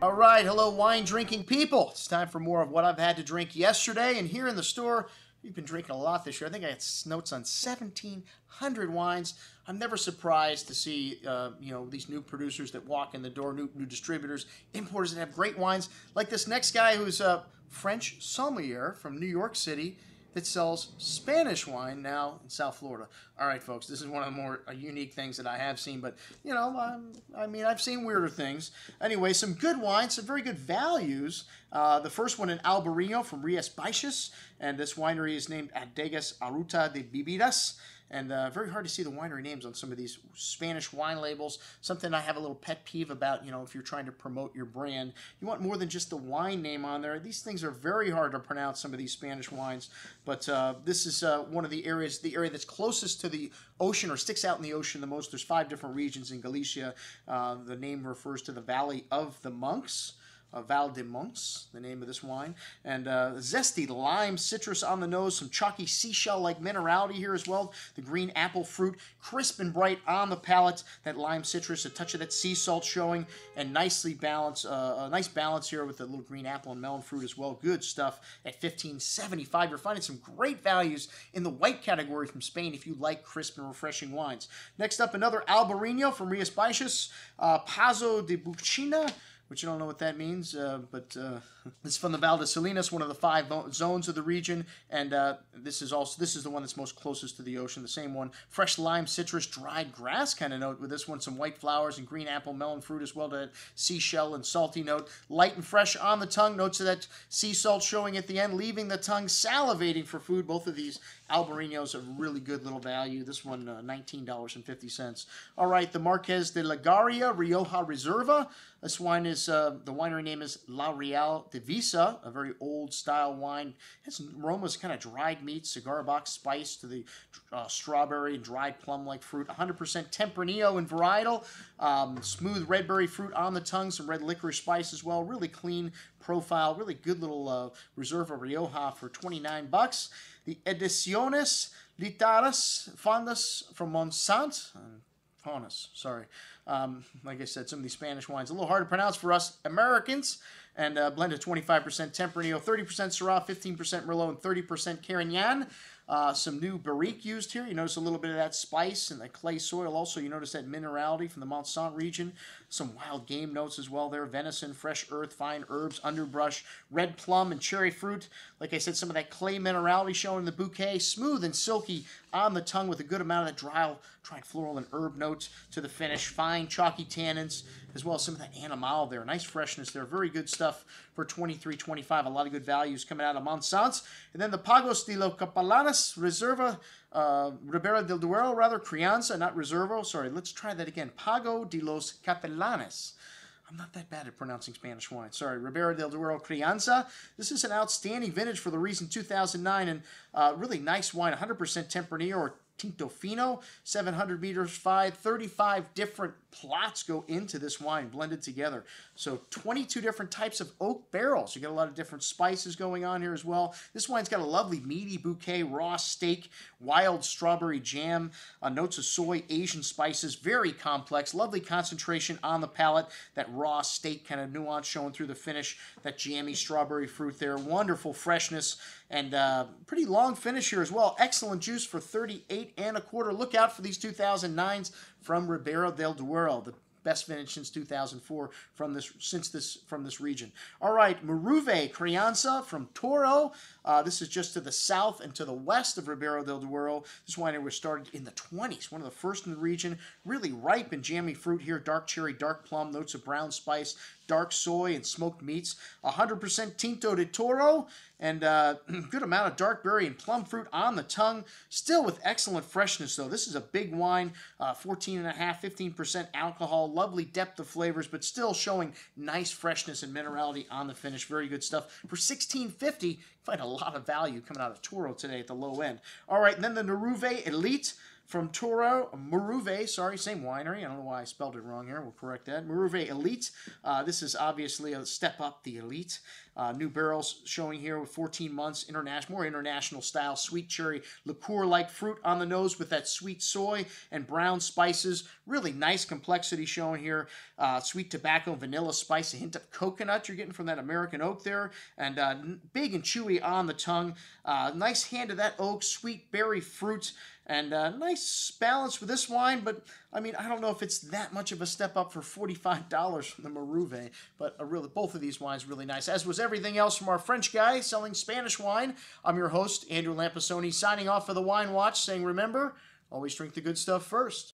All right, hello wine drinking people. It's time for more of what I've had to drink yesterday. And here in the store, we've been drinking a lot this year. I think I had notes on 1,700 wines. I'm never surprised to see, these new producers that walk in the door, new distributors, importers that have great wines. Like this next guy who's a French sommelier from New York City that sells Spanish wine now in South Florida. All right, folks, this is one of the more unique things that I have seen, but, I've seen weirder things. Anyway, some good wines, some very good values. The first one in Albarino from Rías Baixas, and this winery is named Adegas Aruta de Bebidas. And very hard to see the winery names on some of these Spanish wine labels. Something I have a little pet peeve about, if you're trying to promote your brand. You want more than just the wine name on there. These things are very hard to pronounce, some of these Spanish wines. But this is one of the areas, the area that's closest to the ocean or sticks out in the ocean the most. There's 5 different regions in Galicia. The name refers to the Valley of the Monks. Valdemonxes, the name of this wine. And zesty lime citrus on the nose, some chalky seashell-like minerality here as well. The green apple fruit, crisp and bright on the palate. That lime citrus, a touch of that sea salt showing, and nicely balanced, a nice balance here with the little green apple and melon fruit as well. Good stuff at $15.75. You're finding some great values in the white category from Spain if you like crisp and refreshing wines. Next up, another Albarino from Rías Baixas, Pazo da Boucina, which I don't know what that means, but it's from the Val de Salinas, one of the 5 zones of the region, and this is the one that's most closest to the ocean, the same one. Fresh lime, citrus, dried grass kind of note with this one, some white flowers and green apple, melon fruit as well, to that seashell and salty note. Light and fresh on the tongue, notes of that sea salt showing at the end, leaving the tongue salivating for food. Both of these Albarinos are really good little value. This one, $19.50. All right, the Marques de Legarda Rioja Reserva. This wine is, the winery name is La Real de Visa, a very old style wine. It has aromas, kind of dried meat, cigar box spice to the strawberry and dried plum-like fruit. 100% Tempranillo and varietal. Smooth red berry fruit on the tongue, some red licorice spice as well. Really clean profile, really good little Reserva Rioja for $29. The Ediciones Litaras Fondas from Monsanto. Sorry. Like I said, some of these Spanish wines, a little hard to pronounce for us Americans, and blended 25% Tempranillo, 30% Syrah, 15% Merlot, and 30% Carignan. Some new barrique used here. You notice a little bit of that spice and the clay soil. Also, you notice that minerality from the Monsanto region. Some wild game notes as well there. Venison, fresh earth, fine herbs, underbrush, red plum, and cherry fruit. Like I said, some of that clay minerality showing in the bouquet. Smooth and silky on the tongue with a good amount of that dried floral and herb notes to the finish. Fine chalky tannins, as well as some of that animal there. Nice freshness there. Very good stuff for $23.25. A lot of good values coming out of Monsanto. And then the Pagos de los Capelanes Reserva, Ribera del Duero, Crianza, not Reservo. Sorry, let's try that again. Pago de los Capelanes. I'm not that bad at pronouncing Spanish wine. Sorry, Ribera del Duero Crianza. This is an outstanding vintage for the reason 2009, and really nice wine. 100% Tempranillo or Tinto Fino, 700 meters wide, 35 different plots go into this wine blended together. So 22 different types of oak barrels. You get a lot of different spices going on here as well. This wine's got a lovely meaty bouquet, raw steak, wild strawberry jam, notes of soy, Asian spices, very complex, lovely concentration on the palate, that raw steak kind of nuance showing through the finish, that jammy strawberry fruit there, wonderful freshness, and pretty long finish here as well. Excellent juice for 38 1/4. Look out for these 2009s from Ribera del Duero, the best vintage since 2004 from this region. All right, Maruve Crianza from Toro. This is just to the south and to the west of Ribera del Duero. This winery was started in the 20s, one of the first in the region. Really ripe and jammy fruit here, dark cherry, dark plum, notes of brown spice, dark soy, and smoked meats. 100% Tinto de Toro, and good amount of dark berry and plum fruit on the tongue. Still with excellent freshness, though. This is a big wine, 14.5%, 15% alcohol, lovely depth of flavors, but still showing nice freshness and minerality on the finish. Very good stuff. For $16.50, you find a lot of value coming out of Toro today at the low end. All right, and then the Neruve Elite From Toro, Maruve, sorry, same winery. I don't know why I spelled it wrong here. We'll correct that. Maruve Elite. This is obviously a step up the Elite. New barrels showing here with 14 months, more international style, sweet cherry liqueur-like fruit on the nose with that sweet soy and brown spices. Really nice complexity showing here. Sweet tobacco, vanilla spice, a hint of coconut you're getting from that American oak there, and big and chewy on the tongue. Nice hand of that oak, sweet berry fruit, and nice balance with this wine, but I mean, I don't know if it's that much of a step up for $45 from the Maruve, but both of these wines really nice, as was everything else from our French guy selling Spanish wine. I'm your host, Andrew Lampasoni, signing off for the Wine Watch, saying remember, always drink the good stuff first.